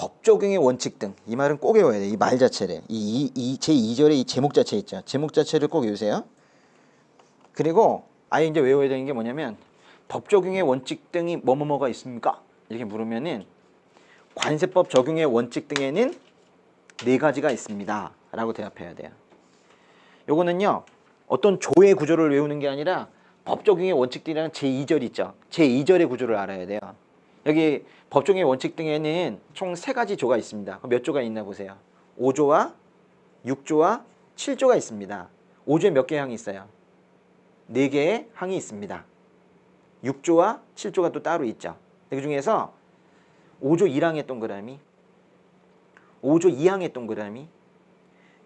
법 적용의 원칙 등, 이 말은 꼭 외워야 돼. 이 말 자체를. 제2절의 이 제목 자체 있죠. 제목 자체를 꼭 외우세요. 그리고 아예 이제 외워야 되는 게 뭐냐면, 법 적용의 원칙 등이 뭐뭐뭐가 있습니까? 이렇게 물으면은 관세법 적용의 원칙 등에는 4가지가 있습니다 라고 대답해야 돼요. 요거는요, 어떤 조의 구조를 외우는 게 아니라 법 적용의 원칙 등이라는 제2절 있죠. 제2절의 구조를 알아야 돼요. 여기 법 적용의 원칙 등에는 총 3가지 조가 있습니다. 몇 조가 있나 보세요. 5조와 6조와 7조가 있습니다. 5조에 몇 개의 항이 있어요? 4개의 항이 있습니다. 6조와 7조가 또 따로 있죠. 그 중에서 5조 1항의 동그라미, 5조 2항의 동그라미,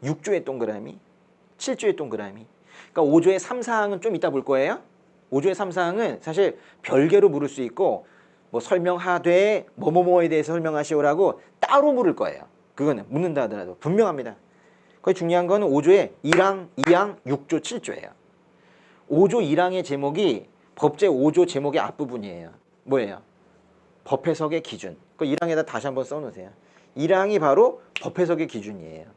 6조의 동그라미, 7조의 동그라미. 그러니까 5조의 3, 4항은 좀 이따 볼 거예요. 5조의 3, 4항은 사실 별개로 물을 수 있고, 뭐 설명하되 뭐뭐뭐에 대해서 설명하시오라고 따로 물을 거예요. 그거는 묻는다 하더라도 분명합니다. 거의 중요한 거는 5조의 1항, 2항, 6조, 7조예요. 5조 1항의 제목이 법제 5조 제목의 앞부분이에요. 뭐예요? 법 해석의 기준. 그 1항에다 다시 한번 써놓으세요. 1항이 바로 법 해석의 기준이에요.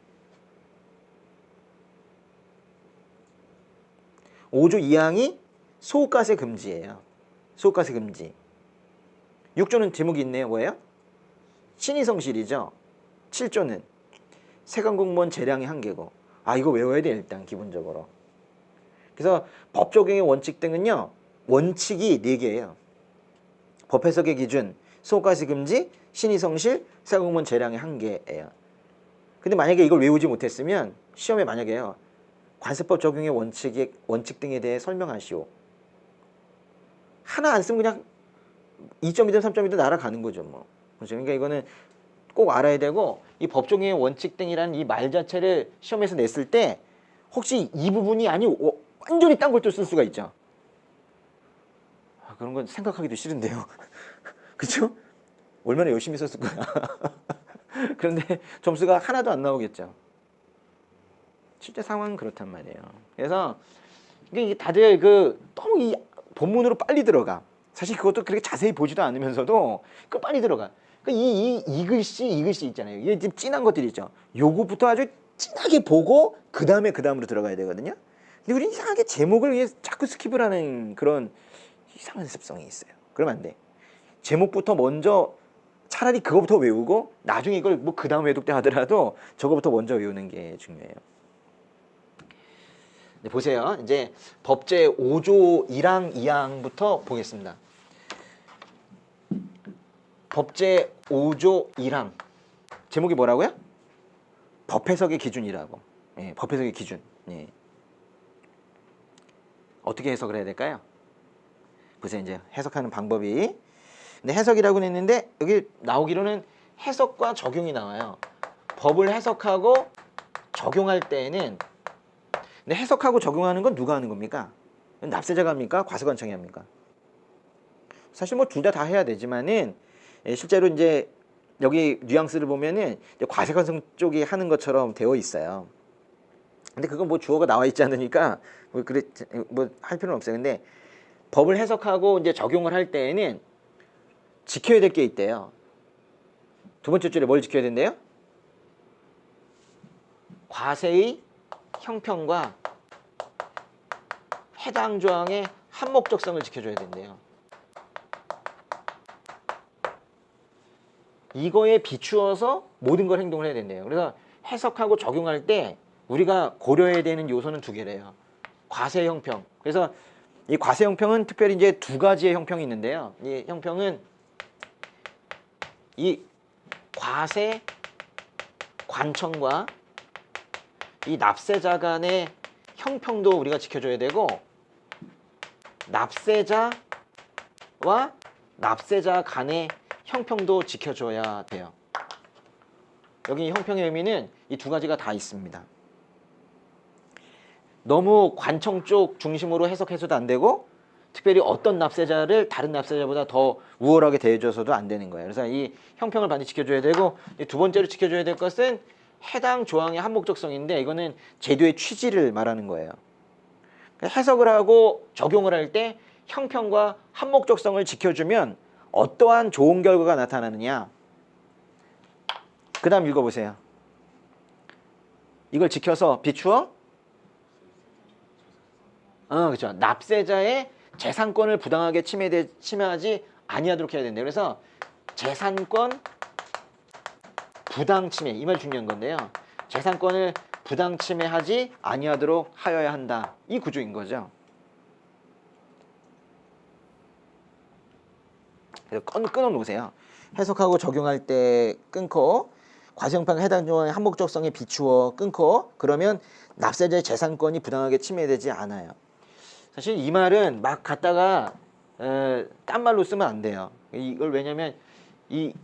5조 2항이 소호가세 금지예요. 소호가세 금지. 6조는 제목이 있네요. 뭐예요? 신의성실이죠. 7조는 세관공무원 재량의 한계고. 아, 이거 외워야 돼 일단 기본적으로. 그래서 법 적용의 원칙 등은요, 원칙이 4개예요. 법 해석의 기준, 소호가세 금지, 신의성실, 세관공무원 재량의 한계예요. 근데 만약에 이걸 외우지 못했으면 시험에 만약에요, 관세법 적용의 원칙 등에 대해 설명하시오. 하나 안 쓰면 그냥 2점이든 3점이든 날아가는 거죠, 뭐. 그렇죠? 그러니까 이거는 꼭 알아야 되고, 이 법 적용의 원칙 등이라는 이 말 자체를 시험에서 냈을 때 혹시 이 부분이 아니고 완전히 딴 걸 또 쓸 수가 있죠. 아, 그런 건 생각하기도 싫은데요. 그쵸? 얼마나 열심히 썼을 거야. 그런데 점수가 하나도 안 나오겠죠. 실제 상황은 그렇단 말이에요. 그래서 이게 다들 너무 이 본문으로 빨리 들어가. 사실 그것도 그렇게 자세히 보지도 않으면서도 빨리 들어가. 이 글씨 있잖아요. 이게 좀 진한 것들이 있죠. 요거부터 아주 진하게 보고 그 다음으로 들어가야 되거든요. 근데 우리 이상하게 제목을 위해 자꾸 스킵을 하는 그런 이상한 습성이 있어요. 그러면 안 돼. 제목부터 먼저 차라리 그거부터 외우고 나중에 이걸 뭐 그 다음 외독 때 하더라도 저거부터 먼저 외우는 게 중요해요. 네, 보세요. 이제 법제 5조 1항 2항부터 보겠습니다. 법제 5조 1항 제목이 뭐라고요? 법 해석의 기준이라고. 예, 법 해석의 기준. 예. 어떻게 해석을 해야 될까요? 보세요. 이제 해석하는 방법이. 근데 해석이라고 했는데 여기 나오기로는 해석과 적용이 나와요. 법을 해석하고 적용할 때에는, 근데 해석하고 적용하는 건 누가 하는 겁니까? 납세자가 합니까? 과세관청이 합니까? 사실 뭐 둘 다 해야 되지만은 실제로 이제 여기 뉘앙스를 보면은 과세관청 쪽이 하는 것처럼 되어 있어요. 근데 그건 뭐 주어가 나와 있지 않으니까 뭐 할 필요는 없어요. 근데 법을 해석하고 이제 적용을 할 때에는 지켜야 될 게 있대요. 두 번째 줄에 뭘 지켜야 된대요? 과세의 형평과 해당 조항의 한목적성을 지켜줘야 된대요. 이거에 비추어서 모든 걸 행동을 해야 된대요. 그래서 해석하고 적용할 때 우리가 고려해야 되는 요소는 2개래요. 과세 형평. 그래서 이 과세 형평은 특별히 이제 2가지의 형평이 있는데요. 이 형평은 이 과세 관청과 이 납세자 간의 형평도 우리가 지켜줘야 되고, 납세자와 납세자 간의 형평도 지켜줘야 돼요. 여기 형평의 의미는 이 2가지가 다 있습니다. 너무 관청 쪽 중심으로 해석해서도 안 되고, 특별히 어떤 납세자를 다른 납세자보다 더 우월하게 대해줘서도 안 되는 거예요. 그래서 이 형평을 반드시 지켜줘야 되고, 두 번째로 지켜줘야 될 것은 해당 조항의 한목적성인데, 이거는 제도의 취지를 말하는 거예요. 해석을 하고 적용을 할 때 형평과 한목적성을 지켜주면 어떠한 좋은 결과가 나타나느냐? 그 다음 읽어보세요. 이걸 지켜서 비추어? 그렇죠. 납세자의 재산권을 부당하게 침해하지 아니하도록 해야 된대요. 그래서 재산권 부당 침해, 이 말 중요한 건데요. 재산권을 부당 침해하지 아니하도록 하여야 한다. 이 구조인 거죠. 그래서 끊어 놓으세요. 해석하고 적용할 때 끊고, 과세형평가 해당 조항의 한목적성에 비추어 끊고, 그러면 납세자의 재산권이 부당하게 침해되지 않아요. 사실 이 말은 막 갖다가 딴 말로 쓰면 안 돼요. 이걸 왜냐면 이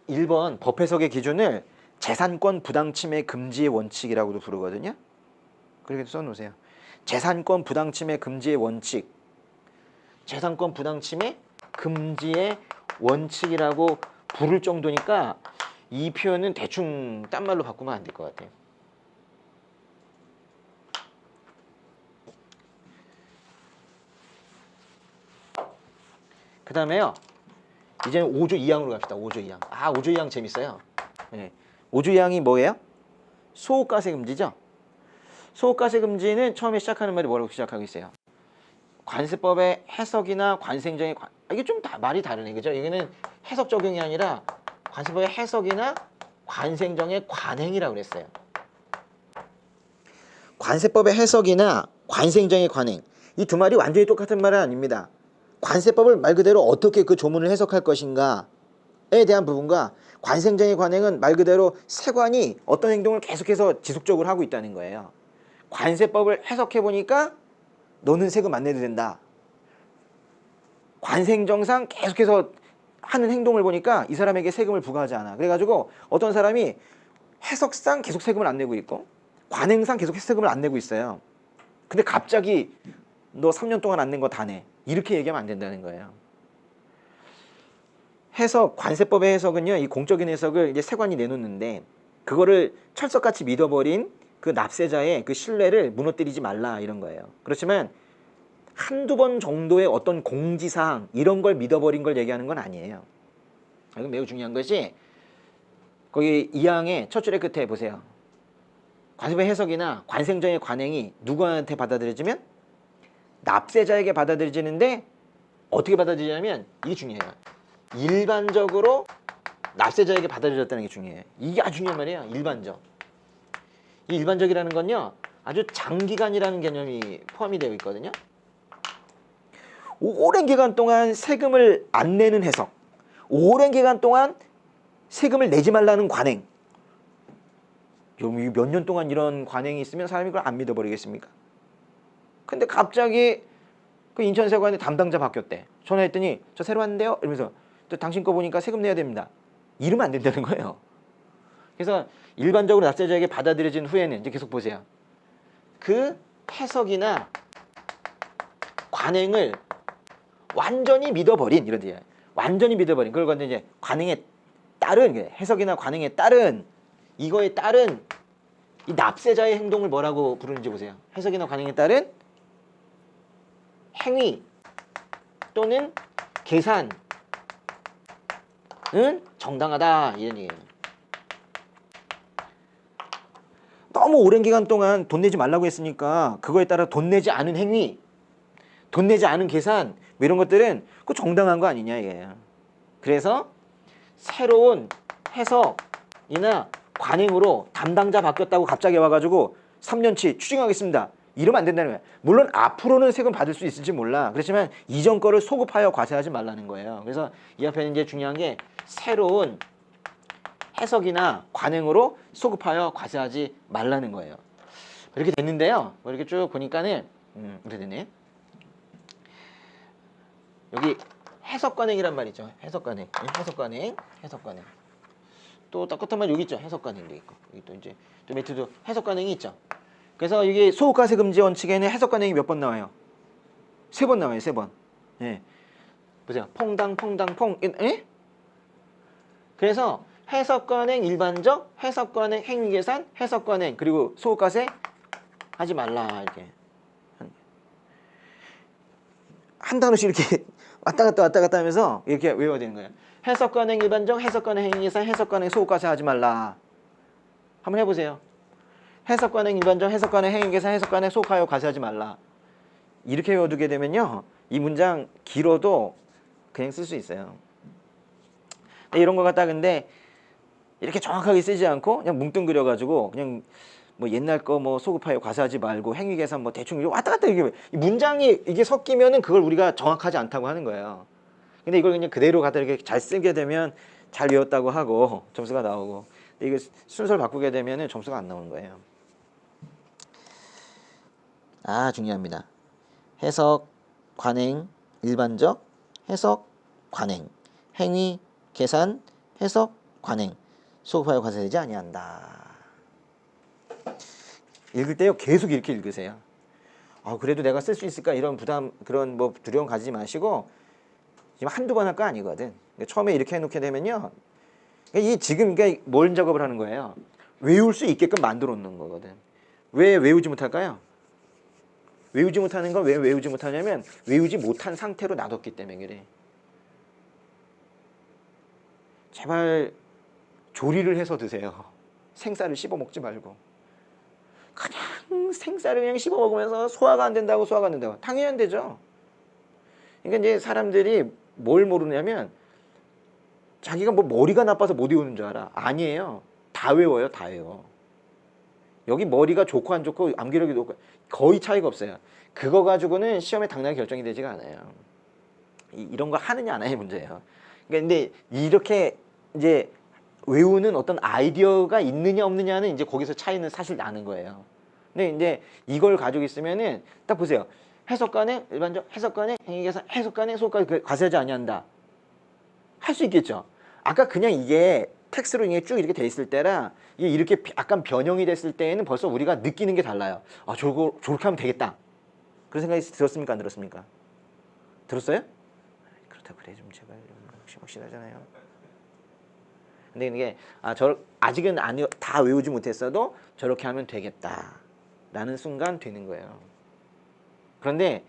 1번 법 해석의 기준을 재산권 부당 침해 금지의 원칙이라고도 부르거든요. 그렇게 써놓으세요. 재산권 부당 침해 금지의 원칙, 재산권 부당 침해 금지의 원칙이라고 부를 정도니까 이 표현은 대충 딴 말로 바꾸면 안 될 것 같아요. 그 다음에요. 이제는 5조 2항으로 갑시다. 5조 2항. 5조 2항 재밌어요. 네. 5조 2항이 뭐예요? 소호가세 금지죠. 소호가세 금지는 처음에 시작하는 말이 뭐라고 시작하고 있어요? 관세법의 해석이나 관세행정의 이게 좀 말이 다르네, 그죠? 이거는 해석 적용이 아니라 관세법의 해석이나 관세행정의 관행이라고 그랬어요. 관세법의 해석이나 관세행정의 관행, 이 두 말이 완전히 똑같은 말은 아닙니다. 관세법을 말 그대로 어떻게 그 조문을 해석할 것인가에 대한 부분과 관세행정의 관행은 말 그대로 세관이 어떤 행동을 계속해서 지속적으로 하고 있다는 거예요. 관세법을 해석해 보니까 너는 세금 안 내도 된다. 관세행정상 계속해서 하는 행동을 보니까 이 사람에게 세금을 부과하지 않아. 그래가지고 어떤 사람이 해석상 계속 세금을 안 내고 있고 관행상 계속 세금을 안 내고 있어요. 근데 갑자기 너 3년 동안 안 낸 거 다 내. 이렇게 얘기하면 안 된다는 거예요. 해석, 관세법의 해석은요, 이 공적인 해석을 이제 세관이 내놓는데 그거를 철석같이 믿어버린 그 납세자의 그 신뢰를 무너뜨리지 말라, 이런 거예요. 그렇지만 한두 번 정도의 어떤 공지사항 이런 걸 믿어버린 걸 얘기하는 건 아니에요. 이건 매우 중요한 것이 거기 2항의 첫 줄의 끝에 보세요. 관세법의 해석이나 관세행정의 관행이 누구한테 받아들여지면? 납세자에게 받아들여지는데 어떻게 받아들이냐면 이게 중요해요. 일반적으로 납세자에게 받아들여졌다는 게 중요해요. 이게 아주 중요한 말이에요. 일반적. 이 일반적이라는 건요, 아주 장기간이라는 개념이 포함이 되어 있거든요. 오랜 기간 동안 세금을 안 내는 해석, 오랜 기간 동안 세금을 내지 말라는 관행. 몇 년 동안 이런 관행이 있으면 사람이 그걸 안 믿어버리겠습니까? 근데 갑자기 그 인천세관의 담당자 바뀌었대. 전화했더니 저 새로 왔는데요? 이러면서 또 당신 거 보니까 세금 내야 됩니다. 이러면 안 된다는 거예요. 그래서 일반적으로 납세자에게 받아들여진 후에는 이제 계속 보세요. 그 해석이나 관행을 완전히 믿어버린, 이런 뜻이에요. 완전히 믿어버린. 그걸 갖다 이제 관행에 따른, 해석이나 관행에 따른, 이거에 따른 이 납세자의 행동을 뭐라고 부르는지 보세요. 해석이나 관행에 따른 행위 또는 계산은 정당하다, 이런 얘기예요. 너무 오랜 기간 동안 돈 내지 말라고 했으니까 그거에 따라 돈 내지 않은 행위, 돈 내지 않은 계산, 뭐 이런 것들은 그 정당한 거 아니냐, 이게요. 그래서 새로운 해석이나 관행으로 담당자 바뀌었다고 갑자기 와가지고 3년치 추징하겠습니다, 이러면 안 된다는 거예요. 물론 앞으로는 세금 받을 수 있을지 몰라. 그렇지만 이전 거를 소급하여 과세하지 말라는 거예요. 그래서 이 앞에는 이제 중요한 게 새로운 해석이나 관행으로 소급하여 과세하지 말라는 거예요. 이렇게 됐는데요. 이렇게 쭉 보니까는 이렇게 되네. 여기 해석관행이란 말이죠. 해석관행, 해석관행, 해석관행. 또 똑같은 말 여기 있죠. 해석관행도 있고, 여기 또 이제 또 메트도 해석관행이 있죠. 그래서 이게 소호가세 금지 원칙에는 해석관행이 몇 번 나와요? 3번 나와요. 3번. 예. 보세요. 퐁당 퐁당 퐁. 예? 그래서 해석관행 일반적, 해석관행 행위계산, 해석관행, 그리고 소호가세 하지 말라, 이렇게 한 단어씩 이렇게 왔다 갔다 하면서 이렇게 외워야 되는 거예요. 해석관행 일반적, 해석관행 행위계산, 해석관행 소급과세 하지 말라. 한번 해보세요. 해석관행 일반적, 해석관행 행위계산, 해석관행 소급하여 과세하지 말라. 이렇게 외워두게 되면요, 이 문장 길어도 그냥 쓸 수 있어요. 이런 거 갖다 근데 이렇게 정확하게 쓰지 않고 그냥 뭉뚱그려가지고 그냥 뭐 옛날 거 뭐 소급하여 과세하지 말고 행위계산 뭐 대충 왔다 갔다 이게 문장이 이게 섞이면은 그걸 우리가 정확하지 않다고 하는 거예요. 근데 이걸 그냥 그대로 갖다 이렇게 잘 쓰게 되면 잘 외웠다고 하고 점수가 나오고, 근데 이거 순서를 바꾸게 되면은 점수가 안 나오는 거예요. 아, 중요합니다. 해석, 관행, 일반적, 해석, 관행, 행위, 계산, 해석, 관행, 소급하여 과세되지 아니한다. 읽을 때요 계속 이렇게 읽으세요. 그래도 내가 쓸 수 있을까 이런 부담, 그런 뭐 두려움 가지지 마시고, 지금 한두 번 할 거 아니거든. 처음에 이렇게 해놓게 되면요, 이 지금 그러니까 뭘 작업을 하는 거예요? 외울 수 있게끔 만들어 놓는 거거든. 왜 외우지 못할까요? 외우지 못하는 건 왜 외우지 못하냐면 외우지 못한 상태로 놔뒀기 때문에 그래. 제발 조리를 해서 드세요. 생쌀을 씹어 먹지 말고. 그냥 생쌀을 그냥 씹어 먹으면서 소화가 안 된다고 당연히 안 되죠. 그러니까 이제 사람들이 뭘 모르냐면 자기가 뭐 머리가 나빠서 못 외우는 줄 알아. 아니에요. 다 외워요. 다 외워. 여기 머리가 좋고 안 좋고 암기력이 높고 거의 차이가 없어요. 그거 가지고는 시험에 당연히 결정이 되지가 않아요. 이런 거 하느냐 안 하느냐의 문제예요. 그러니까 근데 이렇게 이제 외우는 어떤 아이디어가 있느냐 없느냐는 이제 거기서 차이는 사실 나는 거예요. 근데 이제 이걸 가지고 있으면은 딱 보세요. 해석관행 일반적, 해석관행 행위계산, 해석관행 소급까지 과세하지 아니한다. 할 수 있겠죠. 아까 그냥 이게 텍스트로 이게 쭉 이렇게 돼 있을 때랑 이게 이렇게 약간 변형이 됐을 때에는 벌써 우리가 느끼는 게 달라요. 저렇게 하면 되겠다. 그런 생각이 들었습니까? 안 들었습니까? 들었어요? 그렇다 그래 좀 제발 확실하잖아요. 근데 이게 아직은 다 외우지 못했어도 저렇게 하면 되겠다 라는 순간 되는 거예요. 그런데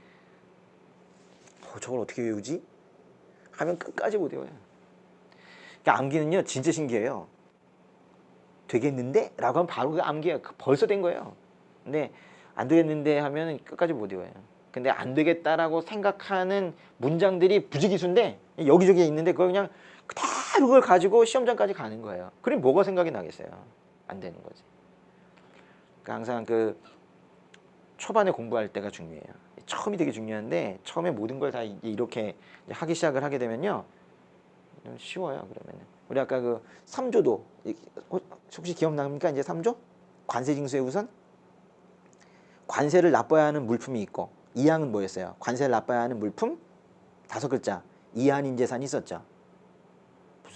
저걸 어떻게 외우지? 하면 끝까지 못 외워요. 그러니까 암기는요 진짜 신기해요. 되겠는데? 라고 하면 바로 그 암기가 벌써 된 거예요. 근데 안 되겠는데 하면 끝까지 못 외워요. 근데 안 되겠다라고 생각하는 문장들이 부지기수인데 여기저기 있는데 그걸 그냥 그대로 그걸 가지고 시험장까지 가는 거예요. 그럼 뭐가 생각이 나겠어요? 안 되는 거지. 그러니까 항상 그 초반에 공부할 때가 중요해요. 처음이 되게 중요한데 처음에 모든 걸 다 이렇게 하기 시작을 하게 되면요 쉬워요. 그러면은 우리 아까 그 3조도 혹시 기억납니까? 이제 3조? 관세징수의 우선 관세를 납부해야 하는 물품이 있고, 이항은 뭐였어요? 관세를 납부해야 하는 물품 5글자 이한인재산이 있었죠.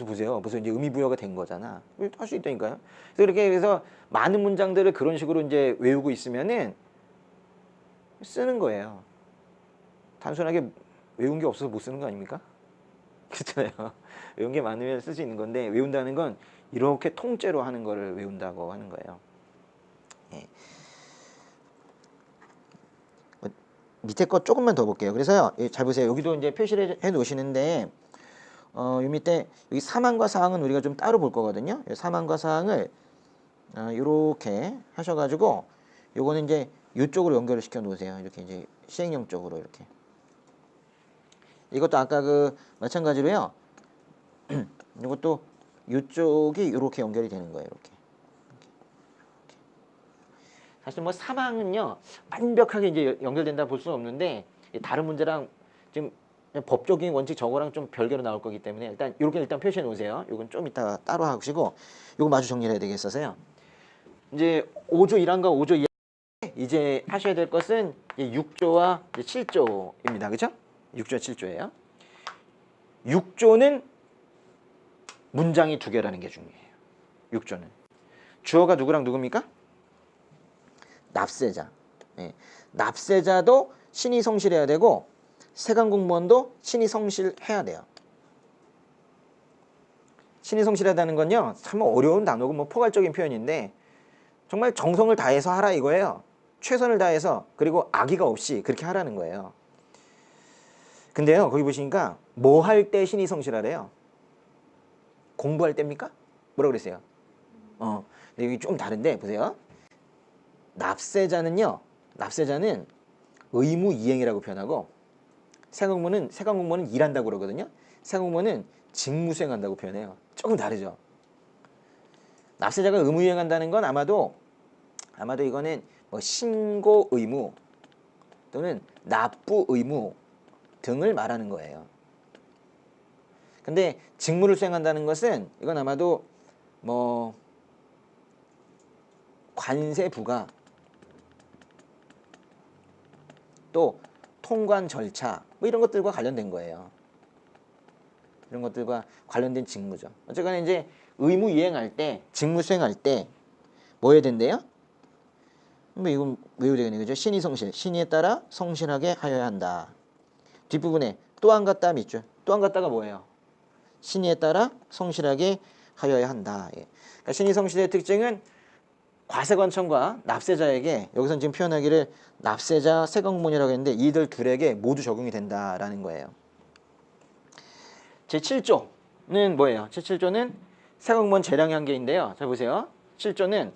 보세요. 벌써 이제 의미부여가 된 거잖아. 할 수 있다니까요. 그래서 이렇게 해서 많은 문장들을 그런 식으로 이제 외우고 있으면은 쓰는 거예요. 단순하게 외운 게 없어서 못 쓰는 거 아닙니까? 그렇잖아요. 외운 게 많으면 쓸 수 있는 건데 외운다는 건 이렇게 통째로 하는 거를 외운다고 하는 거예요. 예. 밑에 거 조금만 더 볼게요. 그래서요, 잘 보세요. 여기도 이제 표시를 해 놓으시는데, 이 밑에 여기 사망과 사항은 우리가 좀 따로 볼 거거든요. 사망과 사항을 이렇게 하셔가지고, 요거는 이제 이쪽으로 연결을 시켜 놓으세요. 이렇게 이제 시행령 쪽으로 이렇게. 이것도 아까 그 마찬가지로요. 이것도 이쪽이 이렇게 연결이 되는 거예요. 이렇게. 사실 뭐 사망은요 완벽하게 이제 연결된다 볼 수는 없는데 다른 문제랑 지금 법적인 원칙 저거랑 좀 별개로 나올 거기 때문에 이렇게 일단 표시해 놓으세요. 이건 좀 이따 따로 하시고 이거 마주 정리를 해야 되겠어서요. 이제 5조 1항과 5조 2항 이제 하셔야 될 것은 6조와 7조입니다. 그죠? 6조와 7조예요. 6조는 문장이 2개라는 게 중요해요. 6조는 주어가 누구랑 누굽니까? 납세자. 예. 납세자도 신의 성실해야 되고 세관공무원도 신의 성실해야 돼요. 신의 성실하다는 건요 참 어려운 단어고 뭐 포괄적인 표현인데 정말 정성을 다해서 하라 이거예요. 최선을 다해서 그리고 악의가 없이 그렇게 하라는 거예요. 근데요 거기 보시니까 뭐 할 때 신의 성실하래요? 공부할 때입니까? 뭐라 그랬어요? 근데 여기 좀 다른데 보세요. 납세자는 의무 이행이라고 표현하고 세관공무원은 일한다고 그러거든요. 세관공무원은 직무 수행한다고 표현해요. 조금 다르죠. 납세자가 의무 이행한다는 건 아마도 이거는 뭐 신고 의무 또는 납부 의무 등을 말하는 거예요. 근데 직무를 수행한다는 것은 이건 아마도 뭐 관세 부과 또 통관 절차 뭐 이런 것들과 관련된 거예요. 이런 것들과 관련된 직무죠. 어쨌거나 이제 의무 이행할 때, 직무 수행할 때 뭐 해야 된대요? 뭐 이건 외워야 되겠네, 그죠? 신의 성실, 신의에 따라 성실하게 하여야 한다. 뒷부분에 또 안 갔다 있죠. 또 안 갔다가 뭐예요? 신의에 따라 성실하게 하여야 한다. 예. 그러니까 신의 성실의 특징은 과세관청과 납세자에게 여기서 지금 표현하기를 납세자, 세관공무원이라고 했는데 이들 둘에게 모두 적용이 된다라는 거예요. 제7조는 뭐예요? 제7조는 세관공무원 재량의 한계인데요. 자 보세요. 7조는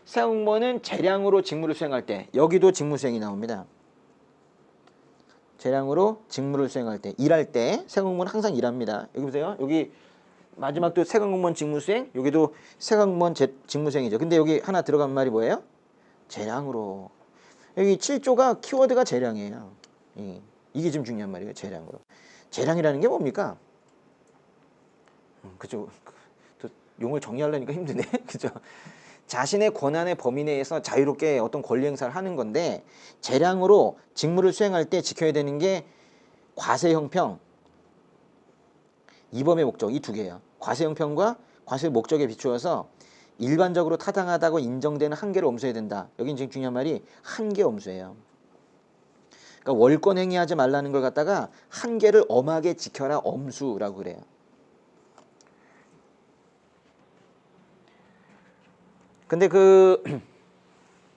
세관공무원은 재량으로 직무를 수행할 때 여기도 직무 수행이 나옵니다. 재량으로 직무를 수행할 때 일할 때 세관공무원은 항상 일합니다. 여기 보세요. 여기 마지막도 세관공무원 직무수행, 여기도 세관공무원 직무수행이죠. 근데 여기 하나 들어간 말이 뭐예요? 재량으로. 여기 7조가 키워드가 재량이에요. 이게 좀 중요한 말이에요. 재량으로. 재량이라는 게 뭡니까? 그죠? 또 용어를 정리하려니까 힘드네. 그죠? 자신의 권한의 범위 내에서 자유롭게 어떤 권리 행사를 하는 건데 재량으로 직무를 수행할 때 지켜야 되는 게 과세 형평, 이범의 목적 이 두 개예요. 과세 형평과 과세 목적에 비추어서 일반적으로 타당하다고 인정되는 한계를 엄수해야 된다. 여긴 지금 중요한 말이 한계 엄수예요. 그러니까 월권 행위하지 말라는 걸 갖다가 한계를 엄하게 지켜라 엄수라고 그래요. 근데 그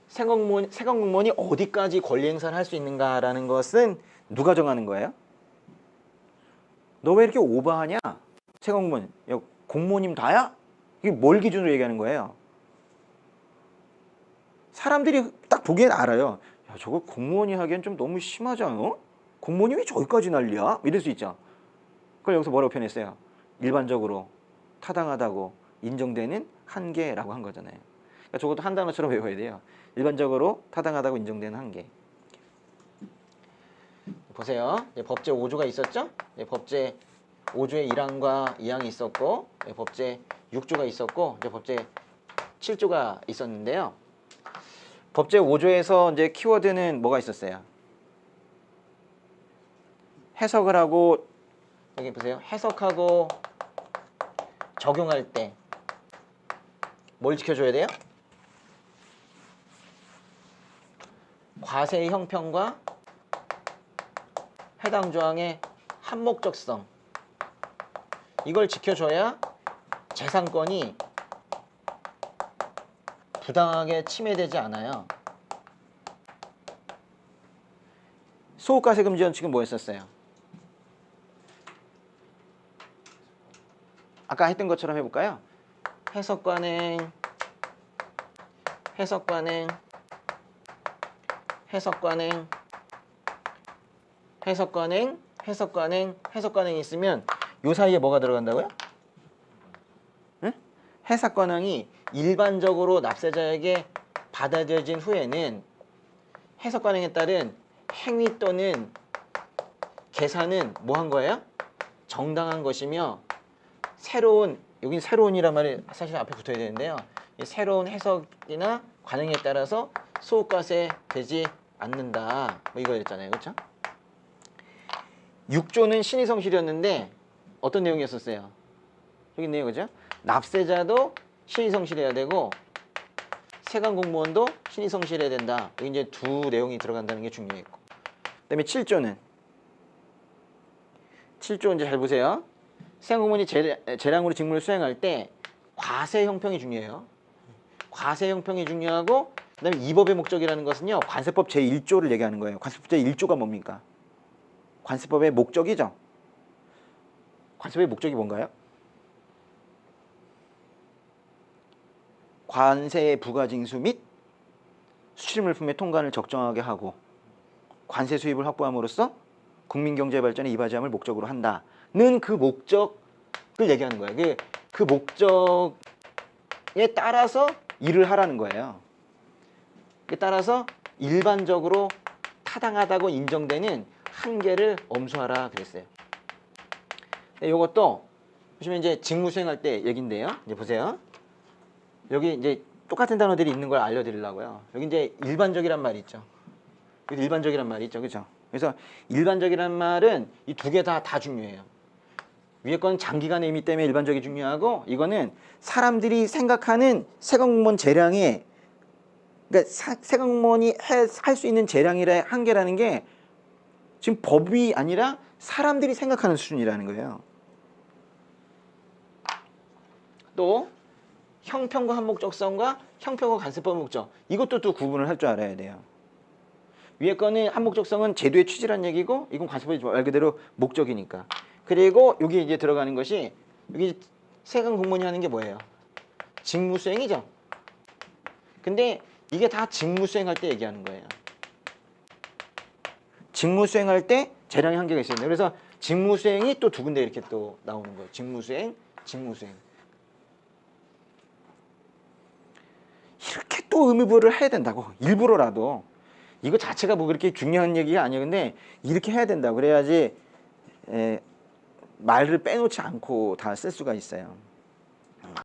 세관공무원이 어디까지 권리 행사를 할 수 있는가라는 것은 누가 정하는 거예요? 너 왜 이렇게 오버하냐? 세관공무원, 야, 공무원님 다야? 이게 뭘 기준으로 얘기하는 거예요? 사람들이 딱 보기엔 알아요. 야, 저거 공무원이 하기엔 좀 너무 심하지 않아? 공무원이 왜 저기까지 난리야? 이럴 수 있죠. 그걸 여기서 뭐라고 표현했어요? 일반적으로 타당하다고 인정되는 한계라고 한 거잖아요. 그러니까 저것도 한 단어처럼 외워야 돼요. 일반적으로 타당하다고 인정되는 한계. 보세요. 법제 5조가 있었죠? 법제 5조에 1항과 2항이 있었고 법제 6조가 있었고 이제 법제 7조가 있었는데요. 법제 5조에서 이제 키워드는 뭐가 있었어요? 해석을 하고 여기 보세요. 해석하고 적용할 때 뭘 지켜줘야 돼요? 과세의 형평과 해당 조항의 한목적성 이걸 지켜줘야 재산권이 부당하게 침해되지 않아요. 소득과세금지원 지금 뭐 했었어요? 아까 했던 것처럼 해볼까요? 해석관행 있으면 요 사이에 뭐가 들어간다고요? 응? 해석관행이 일반적으로 납세자에게 받아들여진 후에는 해석관행에 따른 행위 또는 계산은 뭐 한 거예요? 정당한 것이며 여긴 새로운이란 말이 사실 앞에 붙어야 되는데요. 이 새로운 해석이나 관행에 따라서 소득과세 되지 않는다. 뭐 이거였잖아요. 그렇죠? 6조는 신의성실이었는데 어떤 내용이었었어요? 여기 있네요. 그죠? 납세자도 신의성실해야 되고 세관공무원도 신의성실해야 된다. 여기 이제 두 내용이 들어간다는 게 중요했고. 그다음에 7조는 7조 이제 잘 보세요. 세관공무원이 재량으로 직무를 수행할 때 과세 형평이 중요해요. 과세 형평이 중요하고 그다음에 이 법의 목적이라는 것은요. 관세법 제1조를 얘기하는 거예요. 관세법 제1조가 뭡니까? 관세법의 목적이죠. 관세법의 목적이 뭔가요? 관세 부가 징수 및 수출 물품의 통관을 적정하게 하고 관세 수입을 확보함으로써 국민 경제 발전에 이바지함을 목적으로 한다는 그 목적을 얘기하는 거예요. 그 목적에 따라서 일을 하라는 거예요. 따라서 일반적으로 타당하다고 인정되는 한계를 엄수하라 그랬어요. 이것도 보시면 이제 직무 수행할 때 얘긴데요. 이제 보세요. 여기 이제 똑같은 단어들이 있는 걸 알려드리려고요. 여기 이제 일반적이란 말이 있죠. 여기 일반적이란 말이 있죠, 그렇죠? 그래서 일반적이란 말은 이 두 개 다 중요해요. 위에 건 장기간의 의미 때문에 일반적이 중요하고, 이거는 사람들이 생각하는 세금공무원 재량의, 그러니까 세금공무원이 할 수 있는 재량이라의 한계라는 게 지금 법이 아니라 사람들이 생각하는 수준이라는 거예요. 또 형평과 한목적성과 형평과 간세법 목적, 이것도 또 구분을 할 줄 알아야 돼요. 위에 거는 한목적성은 제도의 취지란 얘기고, 이건 관세법이 말 그대로 목적이니까. 그리고 여기 이제 들어가는 것이, 여기 세금 공무원이 하는 게 뭐예요? 직무수행이죠. 근데 이게 다 직무수행할 때 얘기하는 거예요. 직무수행할 때 재량의 한계가 있어요. 그래서 직무수행이 또 두 군데 이렇게 또 나오는 거예요. 직무수행, 직무수행. 이렇게 또 의무부여를 해야 된다고, 일부러라도. 이거 자체가 뭐 그렇게 중요한 얘기가 아니에요. 근데 이렇게 해야 된다고. 그래야지 말을 빼놓지 않고 다 쓸 수가 있어요.